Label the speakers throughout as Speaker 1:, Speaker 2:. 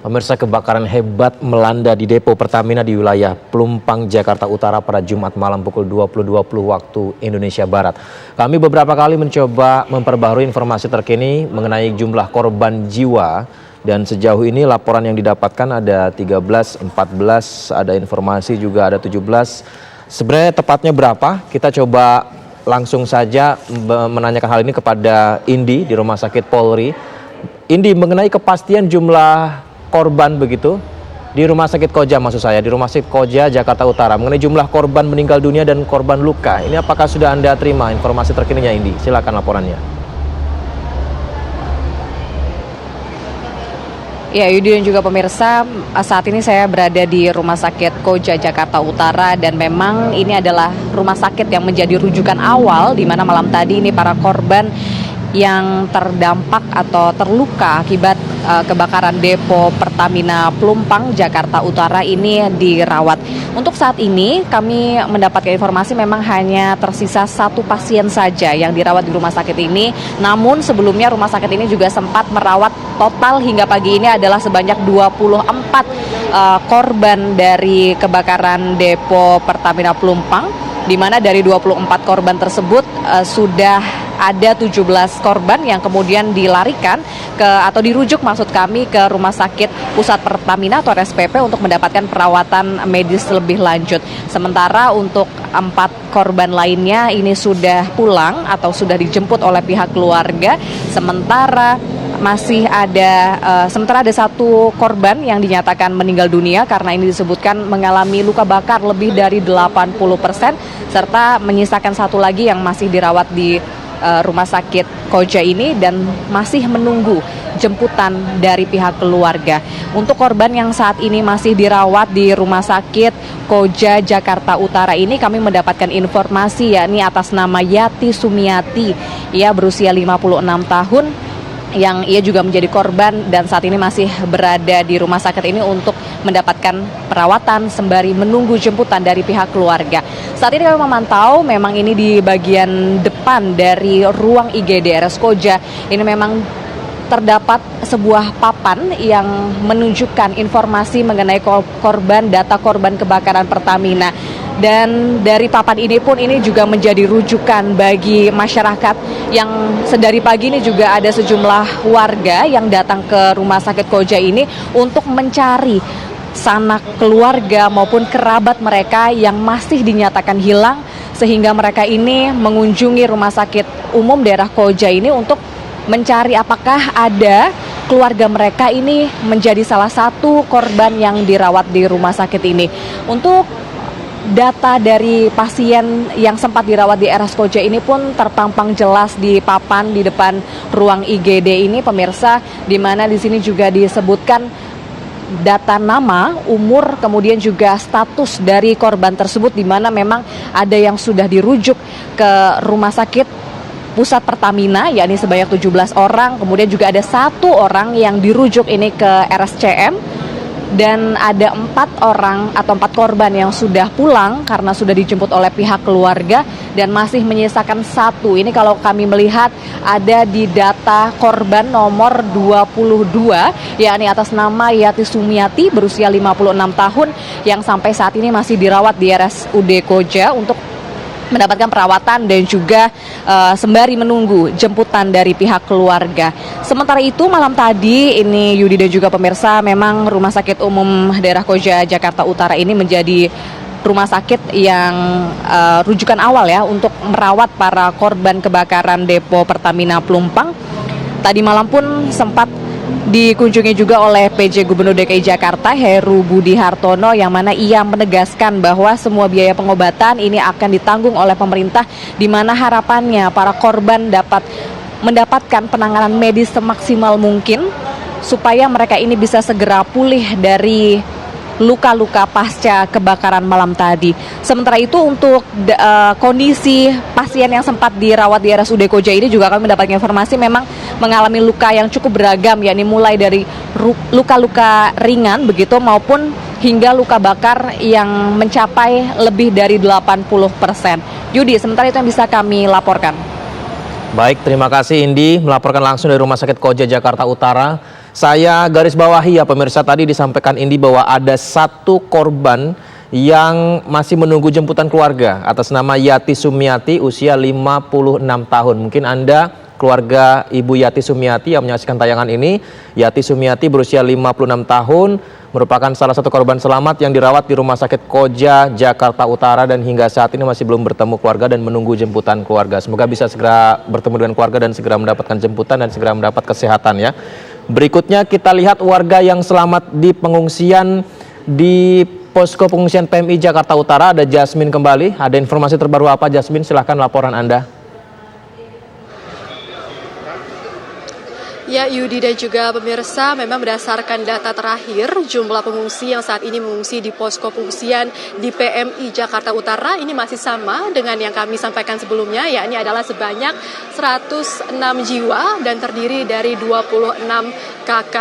Speaker 1: Pemirsa, kebakaran hebat melanda di depo Pertamina di wilayah Pelumpang, Jakarta Utara pada Jumat malam pukul 20.20 waktu Indonesia Barat. Kami beberapa kali mencoba memperbaharui informasi terkini mengenai jumlah korban jiwa, dan sejauh ini laporan yang didapatkan ada 13, 14, ada informasi juga ada 17. Sebenarnya tepatnya berapa? Kita coba langsung saja menanyakan hal ini kepada Indi di Rumah Sakit Polri. Indi, mengenai kepastian jumlah korban begitu di Rumah Sakit Koja, maksud saya di Rumah Sakit Koja Jakarta Utara, mengenai jumlah korban meninggal dunia dan korban luka, ini apakah sudah Anda terima informasi terkininya, Indi? Silakan laporannya.
Speaker 2: Ya, Yudi dan juga pemirsa, saat ini saya berada di Rumah Sakit Koja Jakarta Utara, dan memang ini adalah rumah sakit yang menjadi rujukan awal di mana malam tadi ini para korban yang terdampak atau terluka akibat kebakaran depo Pertamina Pelumpang Jakarta Utara ini dirawat. Untuk saat ini kami mendapatkan informasi memang hanya tersisa satu pasien saja yang dirawat di rumah sakit ini. Namun sebelumnya rumah sakit ini juga sempat merawat total hingga pagi ini adalah sebanyak 24 korban dari kebakaran depo Pertamina Pelumpang, di mana dari 24 korban tersebut sudah ada 17 korban yang kemudian dilarikan atau dirujuk maksud kami ke Rumah Sakit Pusat Pertamina atau RSPP untuk mendapatkan perawatan medis lebih lanjut. Sementara untuk 4 korban lainnya ini sudah pulang atau sudah dijemput oleh pihak keluarga. Sementara ada satu korban yang dinyatakan meninggal dunia karena ini disebutkan mengalami luka bakar lebih dari 80% serta menyisakan satu lagi yang masih dirawat di Rumah Sakit Koja ini dan masih menunggu jemputan dari pihak keluarga. Untuk korban yang saat ini masih dirawat di Rumah Sakit Koja Jakarta Utara ini kami mendapatkan informasi yakni atas nama Yati Sumiati. Ia berusia 56 tahun yang ia juga menjadi korban dan saat ini masih berada di rumah sakit ini untuk mendapatkan perawatan sembari menunggu jemputan dari pihak keluarga. Saat ini kami memantau memang ini di bagian depan dari ruang IGD RS Koja ini memang terdapat sebuah papan yang menunjukkan informasi mengenai korban, data korban kebakaran Pertamina. Dan dari papan ini pun ini juga menjadi rujukan bagi masyarakat yang sedari pagi ini juga ada sejumlah warga yang datang ke Rumah Sakit Koja ini untuk mencari sanak keluarga maupun kerabat mereka yang masih dinyatakan hilang, sehingga mereka ini mengunjungi Rumah Sakit Umum Daerah Koja ini untuk mencari apakah ada keluarga mereka ini menjadi salah satu korban yang dirawat di rumah sakit ini. Untuk data dari pasien yang sempat dirawat di RS Koja ini pun terpampang jelas di papan di depan ruang IGD ini, pemirsa, di mana di sini juga disebutkan data nama, umur, kemudian juga status dari korban tersebut, di mana memang ada yang sudah dirujuk ke Rumah Sakit Pusat Pertamina, yakni sebanyak 17 orang, kemudian juga ada 1 orang yang dirujuk ini ke RSCM, dan ada 4 orang atau 4 korban yang sudah pulang karena sudah dijemput oleh pihak keluarga dan masih menyisakan 1. Ini kalau kami melihat ada di data korban nomor 22, yakni atas nama Yati Sumiati berusia 56 tahun yang sampai saat ini masih dirawat di RSUD Koja untuk mendapatkan perawatan dan juga sembari menunggu jemputan dari pihak keluarga. Sementara itu malam tadi ini Yudi dan juga pemirsa, memang Rumah Sakit Umum Daerah Koja Jakarta Utara ini menjadi rumah sakit yang rujukan awal ya untuk merawat para korban kebakaran depo Pertamina Pelumpang. Tadi malam pun sempat dikunjungi juga oleh PJ Gubernur DKI Jakarta Heru Budi Hartono, yang mana ia menegaskan bahwa semua biaya pengobatan ini akan ditanggung oleh pemerintah, di mana harapannya para korban dapat mendapatkan penanganan medis semaksimal mungkin supaya mereka ini bisa segera pulih dari luka-luka pasca kebakaran malam tadi. Sementara itu untuk kondisi pasien yang sempat dirawat di RSUD Koja ini juga kami mendapatkan informasi memang mengalami luka yang cukup beragam, yakni mulai dari luka-luka ringan begitu maupun hingga luka bakar yang mencapai lebih dari 80%. Yudi, sementara itu yang bisa kami laporkan.
Speaker 1: Baik, terima kasih Indi melaporkan langsung dari Rumah Sakit Koja Jakarta Utara. Saya garis bawahi ya pemirsa, tadi disampaikan Indi bahwa ada satu korban yang masih menunggu jemputan keluarga atas nama Yati Sumiati usia 56 tahun. Mungkin Anda keluarga Ibu Yati Sumiati yang menyaksikan tayangan ini. Yati Sumiati berusia 56 tahun, merupakan salah satu korban selamat yang dirawat di Rumah Sakit Koja, Jakarta Utara, dan hingga saat ini masih belum bertemu keluarga dan menunggu jemputan keluarga. Semoga bisa segera bertemu dengan keluarga dan segera mendapatkan jemputan dan segera mendapat kesehatan ya. Berikutnya kita lihat warga yang selamat di pengungsian di posko pengungsian PMI Jakarta Utara. Ada Jasmine kembali. Ada informasi terbaru apa, Jasmine? Silahkan laporan Anda.
Speaker 3: Ya, Yudi dan juga pemirsa, memang berdasarkan data terakhir, jumlah pengungsi yang saat ini mengungsi di posko pengungsian di PMI Jakarta Utara ini masih sama dengan yang kami sampaikan sebelumnya, yakni adalah sebanyak 106 jiwa dan terdiri dari 26 KK.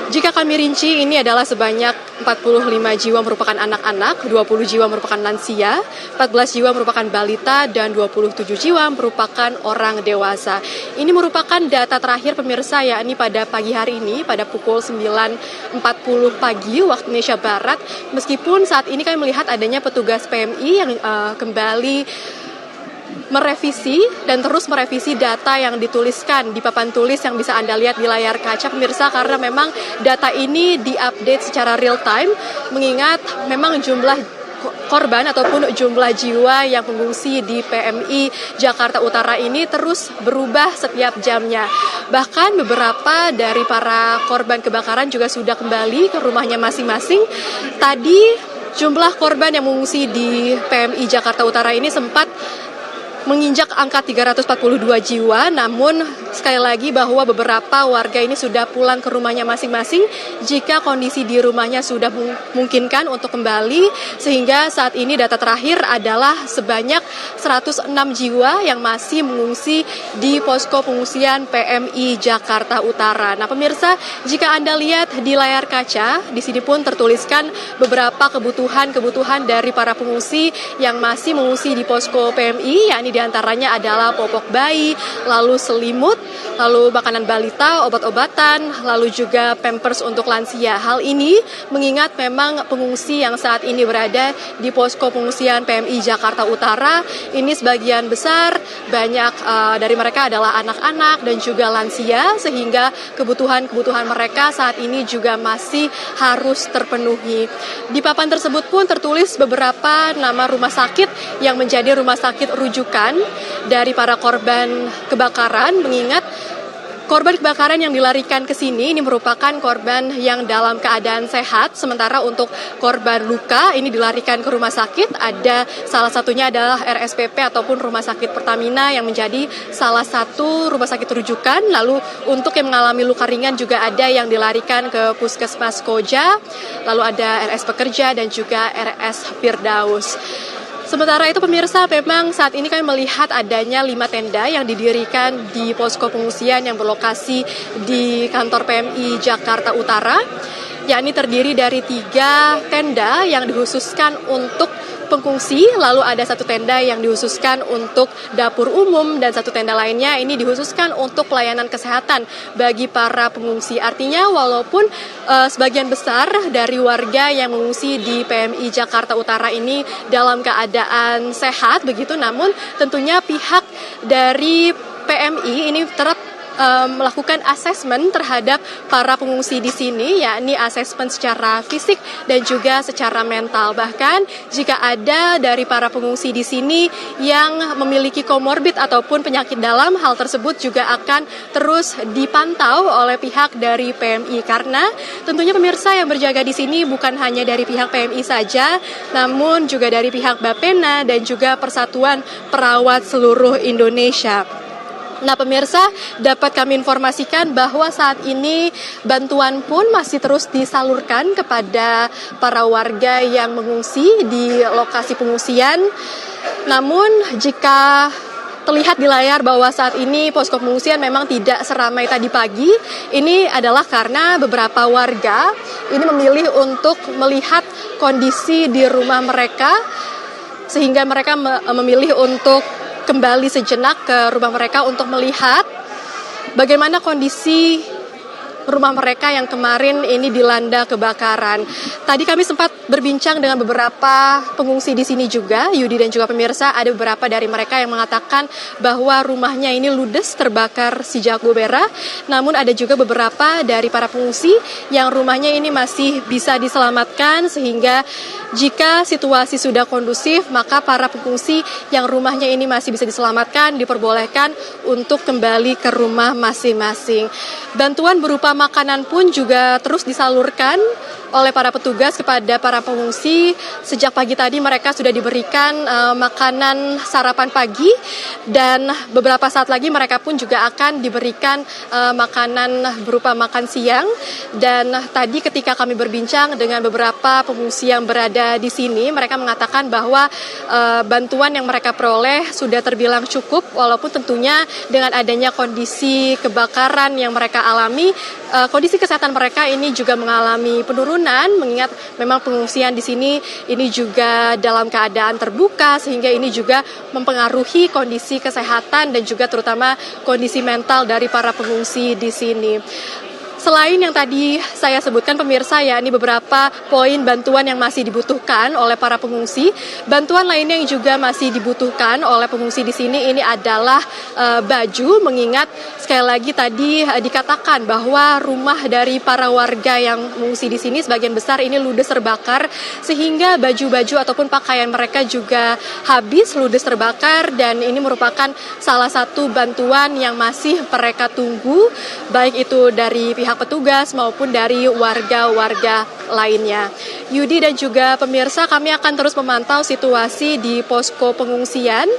Speaker 3: Jika kami rinci, ini adalah sebanyak 45 jiwa merupakan anak-anak, 20 jiwa merupakan lansia, 14 jiwa merupakan balita, dan 27 jiwa merupakan orang dewasa. Ini merupakan data terakhir pemirsa, yakni pada pagi hari ini, pada pukul 9.40 pagi waktu Indonesia Barat. Meskipun saat ini kami melihat adanya petugas PMI yang kembali merevisi dan terus merevisi data yang dituliskan di papan tulis yang bisa Anda lihat di layar kaca pemirsa, karena memang data ini diupdate secara real time, mengingat memang jumlah korban ataupun jumlah jiwa yang mengungsi di PMI Jakarta Utara ini terus berubah setiap jamnya. Bahkan beberapa dari para korban kebakaran juga sudah kembali ke rumahnya masing-masing. Tadi jumlah korban yang mengungsi di PMI Jakarta Utara ini sempat menginjak angka 342 jiwa, namun sekali lagi bahwa beberapa warga ini sudah pulang ke rumahnya masing-masing jika kondisi di rumahnya sudah memungkinkan untuk kembali, sehingga saat ini data terakhir adalah sebanyak 106 jiwa yang masih mengungsi di posko pengungsian PMI Jakarta Utara. Nah pemirsa, jika Anda lihat di layar kaca, di sini pun tertuliskan beberapa kebutuhan dari para pengungsi yang masih mengungsi di posko PMI, yakni diantaranya adalah popok bayi, lalu selimut, lalu makanan balita, obat-obatan, lalu juga pampers untuk lansia. Hal ini mengingat memang pengungsi yang saat ini berada di posko pengungsian PMI Jakarta Utara, ini sebagian besar banyak dari mereka adalah anak-anak dan juga lansia, sehingga kebutuhan mereka saat ini juga masih harus terpenuhi. Di papan tersebut pun tertulis beberapa nama rumah sakit yang menjadi rumah sakit rujukan dari para korban kebakaran, mengingat korban kebakaran yang dilarikan ke sini ini merupakan korban yang dalam keadaan sehat, sementara untuk korban luka ini dilarikan ke rumah sakit. Ada salah satunya adalah RSPP ataupun Rumah Sakit Pertamina yang menjadi salah satu rumah sakit rujukan. Lalu untuk yang mengalami luka ringan juga ada yang dilarikan ke Puskesmas Koja, lalu ada RS Pekerja dan juga RS Firdaus. Sementara itu pemirsa, memang saat ini kami melihat adanya 5 tenda yang didirikan di posko pengungsian yang berlokasi di kantor PMI Jakarta Utara, yakni terdiri dari 3 tenda yang dikhususkan untuk pengungsi, lalu ada 1 tenda yang dikhususkan untuk dapur umum, dan 1 tenda lainnya ini dikhususkan untuk pelayanan kesehatan bagi para pengungsi. Artinya walaupun sebagian besar dari warga yang mengungsi di PMI Jakarta Utara ini dalam keadaan sehat begitu, namun tentunya pihak dari PMI ini melakukan asesmen terhadap para pengungsi di sini, yakni asesmen secara fisik dan juga secara mental. Bahkan jika ada dari para pengungsi di sini yang memiliki komorbid ataupun penyakit dalam, hal tersebut juga akan terus dipantau oleh pihak dari PMI, karena tentunya pemirsa yang berjaga di sini bukan hanya dari pihak PMI saja, namun juga dari pihak Bapena dan juga Persatuan Perawat Seluruh Indonesia. Nah pemirsa, dapat kami informasikan bahwa saat ini bantuan pun masih terus disalurkan kepada para warga yang mengungsi di lokasi pengungsian. Namun jika terlihat di layar bahwa saat ini posko pengungsian memang tidak seramai tadi pagi, ini adalah karena beberapa warga ini memilih untuk melihat kondisi di rumah mereka, sehingga mereka memilih untuk kembali sejenak ke rumah mereka untuk melihat bagaimana kondisi rumah mereka yang kemarin ini dilanda kebakaran. Tadi kami sempat berbincang dengan beberapa pengungsi di sini juga, Yudi dan juga pemirsa. Ada beberapa dari mereka yang mengatakan bahwa rumahnya ini ludes terbakar si Jago Merah. Namun ada juga beberapa dari para pengungsi yang rumahnya ini masih bisa diselamatkan, sehingga jika situasi sudah kondusif, maka para pengungsi yang rumahnya ini masih bisa diselamatkan diperbolehkan untuk kembali ke rumah masing-masing. Bantuan berupa makanan pun juga terus disalurkan oleh para petugas kepada para pengungsi. Sejak pagi tadi mereka sudah diberikan makanan sarapan pagi, dan beberapa saat lagi mereka pun juga akan diberikan makanan berupa makan siang. Dan tadi ketika kami berbincang dengan beberapa pengungsi yang berada di sini, mereka mengatakan bahwa bantuan yang mereka peroleh sudah terbilang cukup, walaupun tentunya dengan adanya kondisi kebakaran yang mereka alami, kondisi kesehatan mereka ini juga mengalami penurunan, mengingat memang pengungsian di sini ini juga dalam keadaan terbuka, sehingga ini juga mempengaruhi kondisi kesehatan dan juga terutama kondisi mental dari para pengungsi di sini. Selain yang tadi saya sebutkan pemirsa, ya, ini beberapa poin bantuan yang masih dibutuhkan oleh para pengungsi. Bantuan lainnya yang juga masih dibutuhkan oleh pengungsi di sini ini adalah baju, mengingat sekali lagi tadi dikatakan bahwa rumah dari para warga yang mengungsi di sini sebagian besar ini ludes terbakar, sehingga baju-baju ataupun pakaian mereka juga habis ludes terbakar, dan ini merupakan salah satu bantuan yang masih mereka tunggu, baik itu dari pihak petugas maupun dari warga-warga lainnya. Yudi dan juga pemirsa, kami akan terus memantau situasi di posko pengungsian,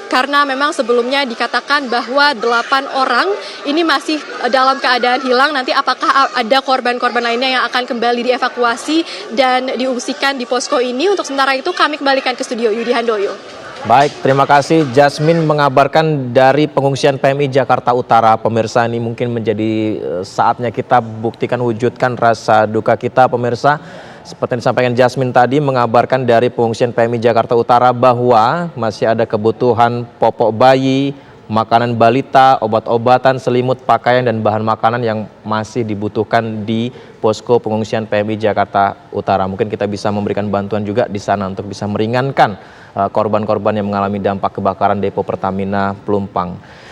Speaker 3: karena memang sebelumnya dikatakan bahwa 8 orang ini masih dalam keadaan hilang. Nanti apakah ada korban-korban lainnya yang akan kembali dievakuasi dan diungsikan di posko ini? Untuk sementara itu kami kembalikan ke studio, Yudi Handoyo.
Speaker 1: Baik, terima kasih Jasmine mengabarkan dari pengungsian PMI Jakarta Utara. Pemirsa, ini mungkin menjadi saatnya kita buktikan, wujudkan rasa duka kita pemirsa. Seperti yang disampaikan Jasmine tadi, mengabarkan dari pengungsian PMI Jakarta Utara bahwa masih ada kebutuhan popok bayi, makanan balita, obat-obatan, selimut, pakaian, dan bahan makanan yang masih dibutuhkan di posko pengungsian PMI Jakarta Utara. Mungkin kita bisa memberikan bantuan juga di sana untuk bisa meringankan korban-korban yang mengalami dampak kebakaran depo Pertamina Pelumpang.